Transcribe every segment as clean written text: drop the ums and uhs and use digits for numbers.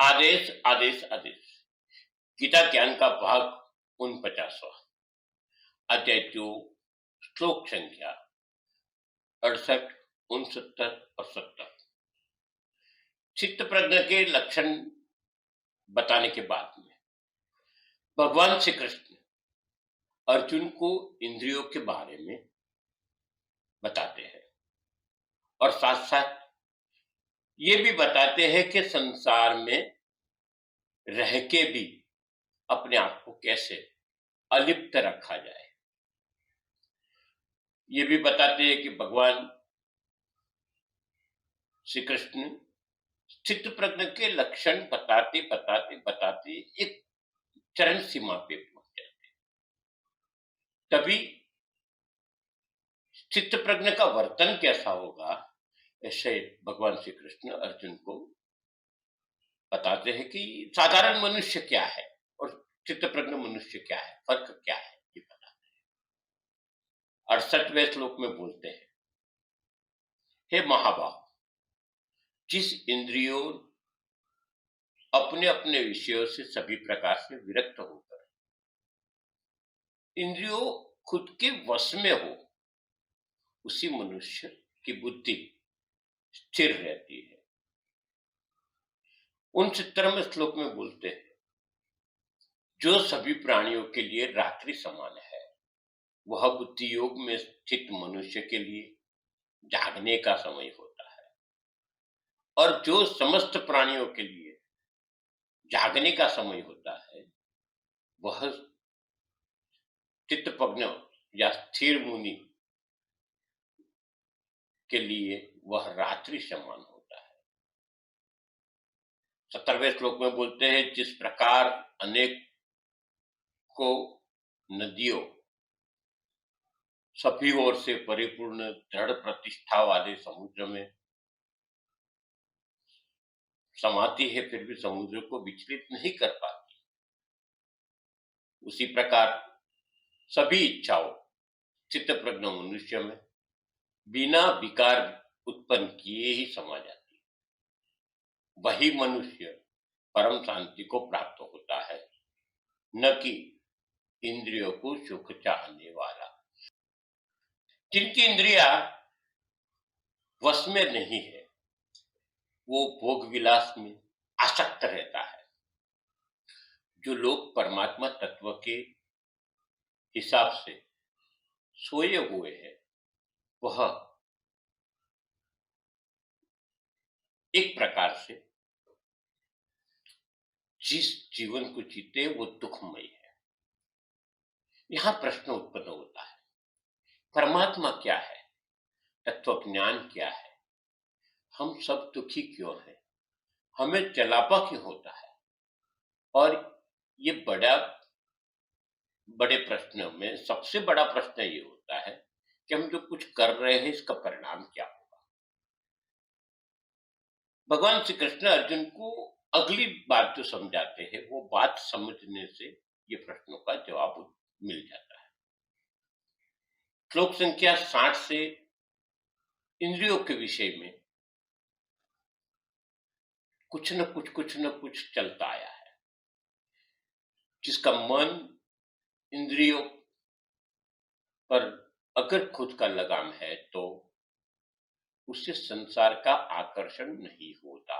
आदेश आदेश आदेश गीता ज्ञान का भाग 49वां अध्याय 2 श्लोक संख्या 68, 69 और 70। चित्त प्रज्ञ के लक्षण बताने के बाद में भगवान श्री कृष्ण अर्जुन को इंद्रियों के बारे में बताते हैं और साथ साथ ये भी बताते हैं कि संसार में रह के भी अपने आप को कैसे अलिप्त रखा जाए। ये भी बताते हैं कि भगवान श्री कृष्ण चित्त प्रज्ञ के लक्षण बताते बताते बताते एक चरम सीमा पे पहुंच जाते, तभी चित्त प्रज्ञ का वर्तन कैसा होगा ऐसे भगवान श्री कृष्ण अर्जुन को बताते हैं कि साधारण मनुष्य क्या है और चित्त प्रज्ञ मनुष्य क्या है, फर्क क्या है, ये बताते हैं। 68वें श्लोक में बोलते हैं, हे महाबाहो, जिस इंद्रियों अपने अपने विषयों से सभी प्रकार से विरक्त होकर इंद्रियों खुद के वश में हो, उसी मनुष्य की बुद्धि स्थिर रहती है। 69वें श्लोक में बोलते हैं, जो सभी प्राणियों के लिए रात्रि समान है, वह बुद्धि योग में स्थित मनुष्य के लिए जागने का समय होता है, और जो समस्त प्राणियों के लिए जागने का समय होता है, वह चित्त प्रज्ञ या स्थिर मुनि के लिए वह रात्रि समान होता है। 70वें श्लोक में बोलते हैं, जिस प्रकार अनेक को नदियों सभी ओर से परिपूर्ण दृढ़ प्रतिष्ठा वाले समुद्र में समाती है, फिर भी समुद्र को विचलित नहीं कर पाती, उसी प्रकार सभी इच्छाओं चित्त प्रज्ञ मनुष्य में बिना विकार उत्पन्न किए ही समा जाती है। वही मनुष्य परम शांति को प्राप्त होता है, न कि इंद्रियों को सुख चाहने वाला। जिनकी इंद्रिया वश में नहीं है, वो भोग विलास में आसक्त रहता है। जो लोग परमात्मा तत्व के हिसाब से सोए हुए हैं, वह एक प्रकार से जिस जीवन को जीते वो दुखमय है। यहां प्रश्न उत्पन्न होता है, परमात्मा क्या है, तत्व ज्ञान क्या है, हम सब दुखी क्यों हैं, हमें जलापा क्यों होता है। और ये बड़े प्रश्नों में सबसे बड़ा प्रश्न ये होता है कि हम जो कुछ कर रहे हैं इसका परिणाम क्या होगा। भगवान श्री कृष्ण अर्जुन को अगली बात जो समझाते हैं, वो बात समझने से ये प्रश्नों का जवाब मिल जाता है। श्लोक संख्या 60 से इंद्रियों के विषय में कुछ न कुछ चलता आया है। जिसका मन इंद्रियों पर अगर खुद का लगाम है तो उससे संसार का आकर्षण नहीं होता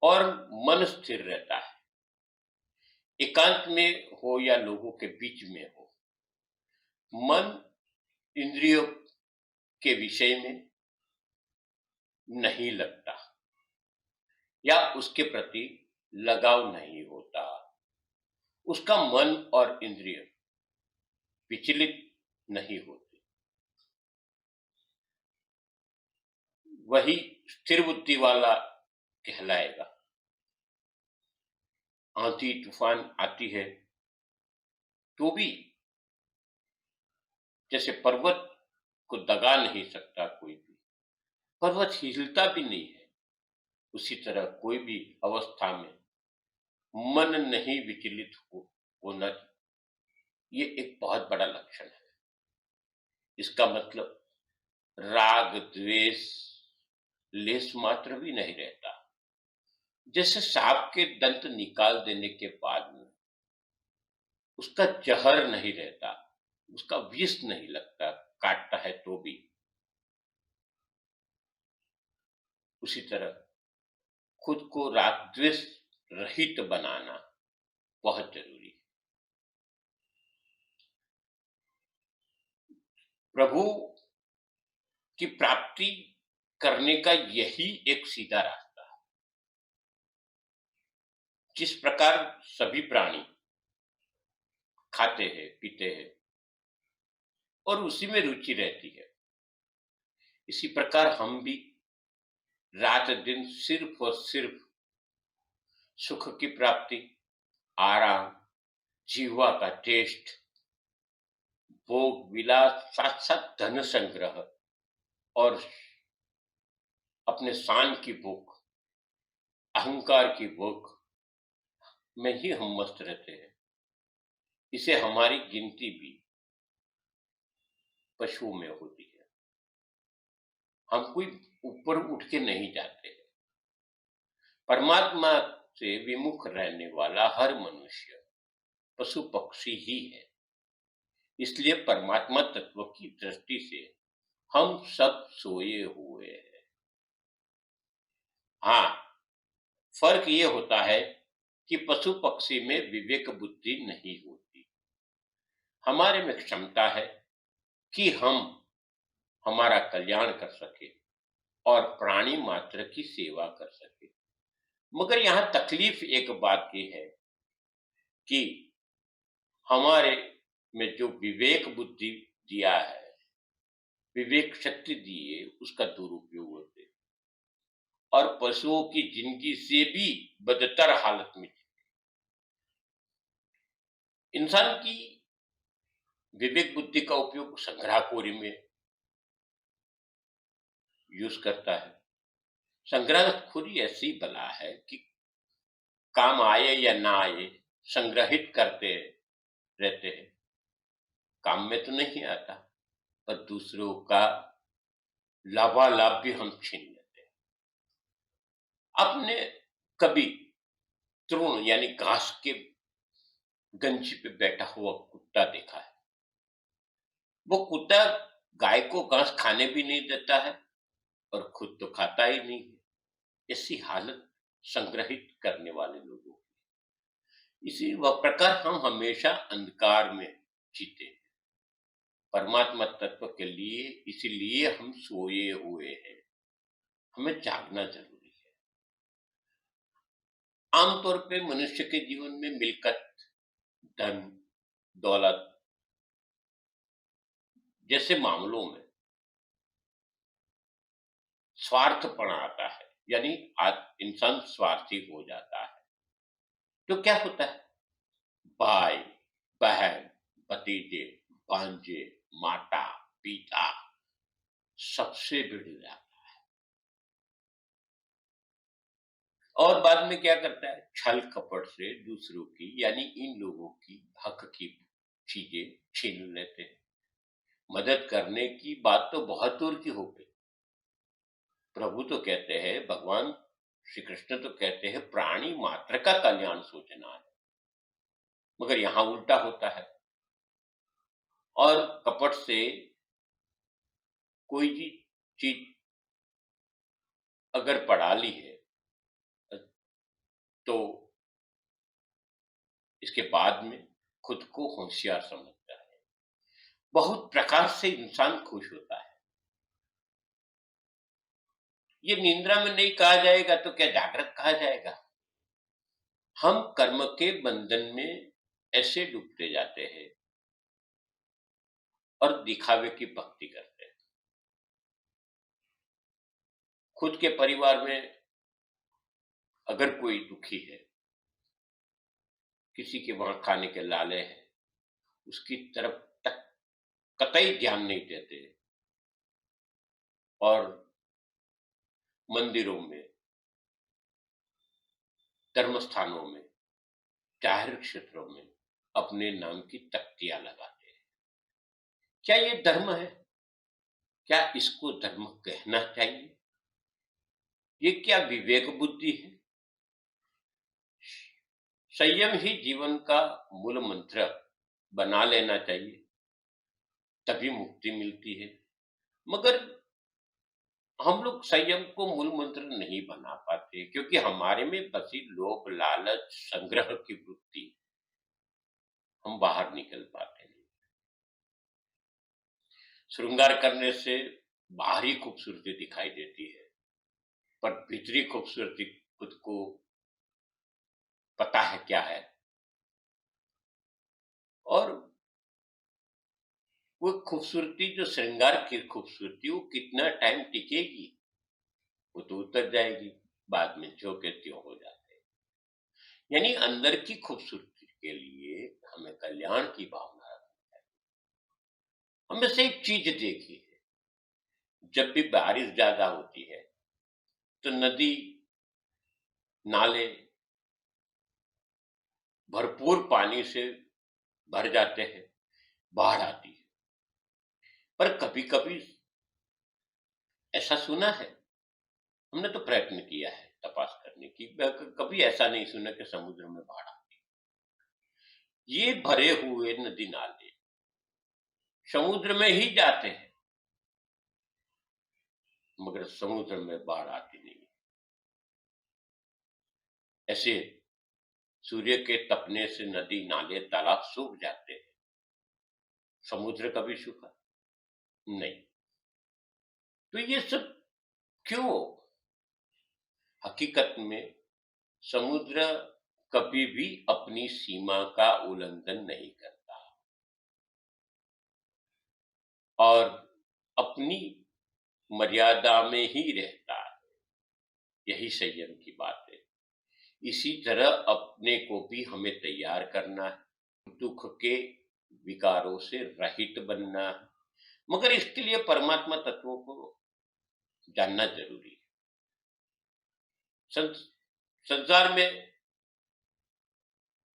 और मन स्थिर रहता है। एकांत में हो या लोगों के बीच में हो, मन इंद्रियों के विषय में नहीं लगता या उसके प्रति लगाव नहीं होता। उसका मन और इंद्रिय विचलित नहीं होते। वही स्थिर बुद्धि वाला कहलाएगा। आंधी तूफान आती है तो भी जैसे पर्वत को दगा नहीं सकता कोई भी, पर्वत हिलता भी नहीं है, उसी तरह कोई भी अवस्था में मन नहीं विचलित होना, ये एक बहुत बड़ा लक्षण है। इसका मतलब राग द्वेष लेस मात्र भी नहीं रहता। जैसे सांप के दंत निकाल देने के बाद में उसका जहर नहीं रहता, उसका विष नहीं लगता, काटता है तो भी, उसी तरह खुद को राग द्वेष रहित बनाना बहुत जरूरी है। प्रभु की प्राप्ति करने का यही एक सीधा रास्ता है। जिस प्रकार सभी प्राणी खाते हैं, पीते हैं और उसी में रुचि रहती है, इसी प्रकार हम भी रात दिन सिर्फ और सिर्फ सुख की प्राप्ति, आराम, जीवा का टेस्ट, भोग विलास, साथ साथ धन संग्रह और अपने शान की भूख, अहंकार की भूख में ही हम मस्त रहते हैं। इसे हमारी गिनती भी पशुओं में होती है। हम कोई ऊपर उठ के नहीं जाते हैं। परमात्मा से विमुख रहने वाला हर मनुष्य पशु पक्षी ही है। इसलिए परमात्मा तत्व की दृष्टि से हम सब सोए हुए हैं। हाँ, फर्क ये होता है कि पशु पक्षी में विवेक बुद्धि नहीं होती। हमारे में क्षमता है कि हम हमारा कल्याण कर सके और प्राणी मात्र की सेवा कर सके। मगर यहाँ तकलीफ एक बात की है कि हमारे में जो विवेक बुद्धि दिया है, विवेक शक्ति दी है, उसका दुरुपयोग होते और पशुओं की जिंदगी से भी बदतर हालत में इंसान की विवेक बुद्धि का उपयोग संग्रहखोरी में यूज करता है। संग्रहखोरी ऐसी बला है कि काम आए या ना आए संग्रहित करते रहते हैं। काम में तो नहीं आता पर दूसरों का लाभालाभ भी हम छीन लेते हैं। आपने कभी तृण यानी घास के गंजी पे बैठा हुआ कुत्ता देखा है? वो कुत्ता गाय को घास खाने भी नहीं देता है और खुद तो खाता ही नहीं है। ऐसी हालत संग्रहित करने वाले लोगों की। इसी वह प्रकार हम हमेशा अंधकार में जीते हैं। परमात्मा तत्व के लिए इसीलिए हम सोए हुए हैं। हमें जागना जरूरी है। आमतौर पे मनुष्य के जीवन में मिलकत, धन, दौलत जैसे मामलों में स्वार्थपण आता है, यानी आज इंसान स्वार्थी हो जाता है। तो क्या होता है? भाई, बहन, भतीजे, भांजे, माता, पिता सबसे भिड़ जाता है और बाद में क्या करता है? छल कपट से दूसरों की यानी इन लोगों की हक की चीजें छीन लेते हैं। मदद करने की बात तो बहुत दूर की हो गई। प्रभु तो कहते हैं, भगवान श्री कृष्ण तो कहते हैं प्राणी मात्र का कल्याण सोचना है, मगर यहां उल्टा होता है। और कपट से कोई भी चीज अगर पढ़ा ली है तो इसके बाद में खुद को होशियार समझता है। बहुत प्रकार से इंसान खुश होता है। ये निंद्रा में नहीं कहा जाएगा तो क्या जागृत कहा जाएगा? हम कर्म के बंधन में ऐसे डूबते जाते हैं और दिखावे की भक्ति करते हैं। खुद के परिवार में अगर कोई दुखी है, किसी के वहां खाने के लाले हैं, उसकी तरफ तक कतई ध्यान नहीं देते और मंदिरों में, धर्म स्थानों में, जाहिर क्षेत्रों में अपने नाम की तख्तियां लगाते हैं। क्या ये धर्म है? क्या इसको धर्म कहना चाहिए? ये क्या विवेक बुद्धि है? संयम ही जीवन का मूल मंत्र बना लेना चाहिए, तभी मुक्ति मिलती है। मगर हम लोग संयम को मूल मंत्र नहीं बना पाते, क्योंकि हमारे में बसी लोभ, लालच, संग्रह की वृत्ति, हम बाहर निकल पाते नहीं। श्रृंगार करने से बाहरी खूबसूरती दिखाई देती है, पर भीतरी खूबसूरती खुद को पता है क्या है। और वो खूबसूरती, जो श्रृंगार की खूबसूरती, वो कितना टाइम टिकेगी? वो तो उतर जाएगी, बाद में जो के त्यों हो जाते हैं। यानी अंदर की खूबसूरती के लिए हमें कल्याण की भावना रखनी है। हमने से एक चीज देखी है, जब भी बारिश ज्यादा होती है तो नदी, नाले भरपूर पानी से भर जाते हैं, बाढ़ आती है। पर कभी कभी ऐसा सुना है, हमने तो प्रयत्न किया है तपास करने की, कभी ऐसा नहीं सुना कि समुद्र में बाढ़ आती है। ये भरे हुए नदी नाले समुद्र में ही जाते हैं, मगर समुद्र में बाढ़ आती नहीं। ऐसे सूर्य के तपने से नदी, नाले, तालाब सूख जाते हैं, समुद्र कभी सूखा नहीं। तो ये सब क्यों? हकीकत में समुद्र कभी भी अपनी सीमा का उल्लंघन नहीं करता और अपनी मर्यादा में ही रहता है। यही संयम की बात है। इसी तरह अपने को भी हमें तैयार करना है, दुख के विकारों से रहित बनना है। मगर इसके लिए परमात्मा तत्वों को जानना जरूरी है। संसार में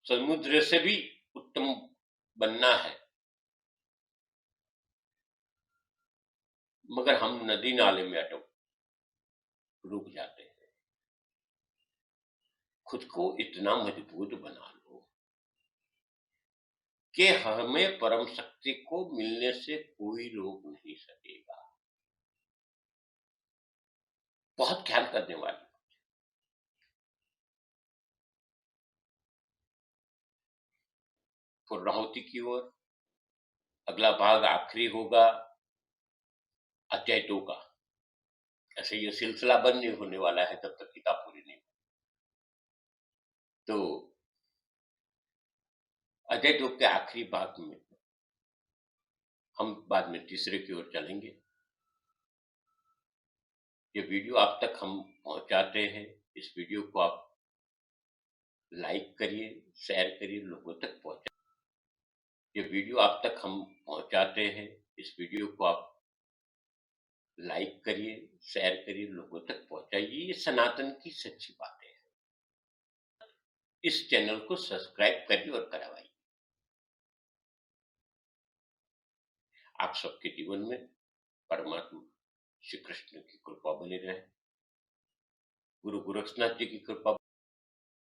समुद्र से भी उत्तम बनना है, मगर हम नदी नाले में अटक रुक जाते हैं। खुद को इतना मजबूत बना लो कि हमें परम शक्ति को मिलने से कोई रोक नहीं सकेगा। बहुत ख्याल करने वाली। पूर्णाहुति की ओर अगला भाग आखिरी होगा अध्याय 2 का। ऐसे ये सिलसिला बंद नहीं होने वाला है जब तक किताब पूरी नहीं। तो अध्याय 2 के आखिरी भाग में हम बाद में तीसरे की ओर चलेंगे। ये वीडियो आप तक हम पहुंचाते हैं, इस वीडियो को आप लाइक करिए, शेयर करिए, लोगों तक पहुंचाइए। ये वीडियो आप तक हम पहुंचाते हैं, इस वीडियो को आप लाइक करिए, शेयर करिए, लोगों तक पहुंचाइए। ये सनातन की सच्ची बातें हैं। इस चैनल को सब्सक्राइब करिए और करवाइए। आप सबके जीवन में परमात्मा श्री कृष्ण की कृपा बनी रहे, गुरु गोरक्षनाथ जी की कृपा